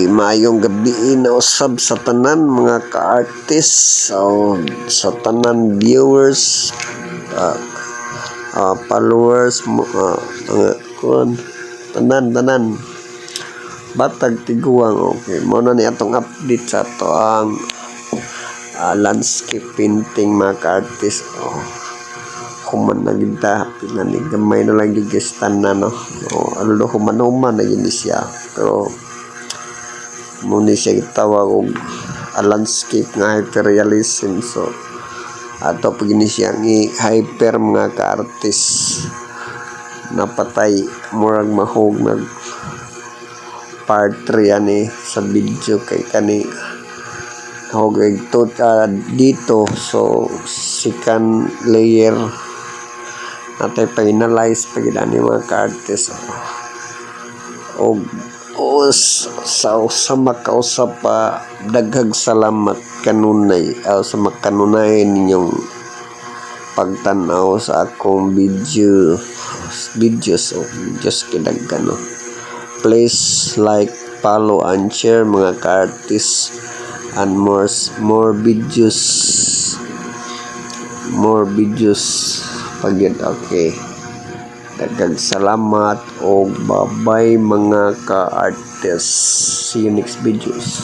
Mayong gabi na usab sa tanan mga ka-artist o sa tanan viewers, followers mga tanan batag tiguang. Okay, mo na ni atong update sa to ang landscape painting mga ka-artist. Human na ginta, pinani gamay na lang gigistan na, no? Ano human na yun siya, pero muna siya gitawag og landscape nga hyperrealism. So ato pag siya ni hyper mga ka-artist napatay murag mahog nag part 3 ani sa video kay kani hog dito. So second layer natay finalize pag ani mga ka-artist og sa makausap pa daghang salamat kanunay sa makanunay ninyong pagtanaw sa akong videos kidaghan, no? Please like, follow and share mga ka-artist, and more videos pagyan. Okay, daghang salamat o bye-bye mga ka-artist. See you next videos.